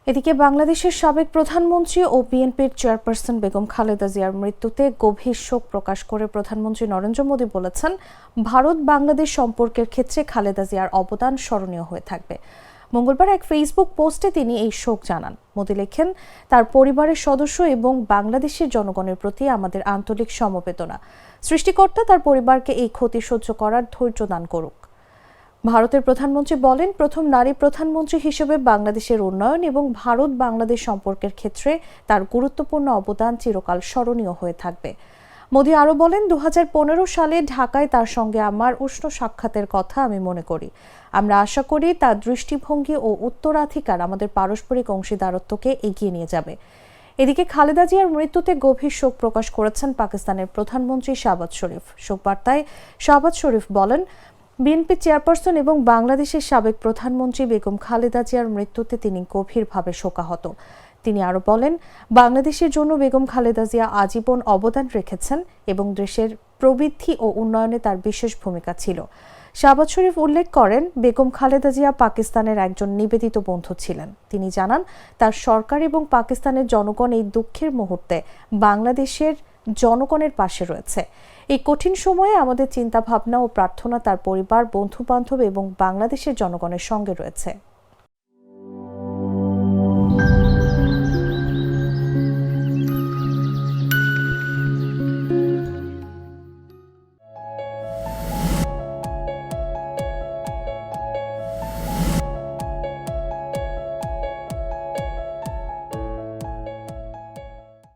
এদিকে বাংলাদেশের সাবেক প্রধানমন্ত্রী ও বিএনপির চেয়ারপারসন বেগম খালেদা জিয়ার মৃত্যুতে গভীর শোক প্রকাশ করে প্রধানমন্ত্রী নরেন্দ্র মোদি বলেছেন, ভারত বাংলাদেশ সম্পর্কের ক্ষেত্রে খালেদা জিয়ার অবদান স্মরণীয় হয়ে থাকবে। মঙ্গলবার এক ফেসবুক পোস্টে তিনি এই শোক জানান। মোদি লেখেন, তার পরিবারের সদস্য এবং বাংলাদেশের জনগণের প্রতি আমাদের আন্তরিক সমবেদনা। সৃষ্টিকর্তা তার পরিবারকে এই ক্ষতি সহ্য করার ধৈর্য দান করুক। ভারতের প্রধানমন্ত্রী বলেন, প্রথম নারী প্রধানমন্ত্রী হিসেবে বাংলাদেশের উন্নয়ন এবং ভারত বাংলাদেশ সম্পর্কের ক্ষেত্রে তার গুরুত্বপূর্ণ অবদান চিরকাল স্মরণীয় হয়ে থাকবে। মোদি আরও বলেন, 2015 সালে ঢাকায় তার সঙ্গে আমার উষ্ণ সাক্ষাতের কথা আমি মনে করি। আমরা আশা করি তার দৃষ্টিভঙ্গি ও উত্তরাধিকার আমাদের পারস্পরিক অংশীদারত্বকে এগিয়ে নিয়ে যাবে। এদিকে খালেদা জিয়ার মৃত্যুতে গভীর শোক প্রকাশ করেছেন পাকিস্তানের প্রধানমন্ত্রী শাহবাজ শরীফ। শোকবার্তায় শাহবাজ শরীফ বলেন, বিএনপি চেয়ারপারসন এবং বাংলাদেশের সাবেক প্রধানমন্ত্রী বেগম খালেদা জিয়ার মৃত্যুতে তিনি গভীরভাবে শোকাহত। তিনি আরও বলেন, বাংলাদেশের জন্য বেগম খালেদা জিয়া আজীবন অবদান রেখেছেন এবং দেশের প্রবৃদ্ধি ও উন্নয়নে তার বিশেষ ভূমিকা ছিল। শাহবাজ শরীফ উল্লেখ করেন, বেগম খালেদা জিয়া পাকিস্তানের একজন নিবেদিত বন্ধু ছিলেন। তিনি জানান, তার সরকার এবং পাকিস্তানের জনগণ এই দুঃখের মুহূর্তে বাংলাদেশের জনগণের পাশে রয়েছে। এই কঠিন সময়ে আমাদের চিন্তাভাবনা ও প্রার্থনা তার পরিবার, বন্ধু বান্ধব এবং বাংলাদেশের জনগণের সঙ্গে রয়েছে।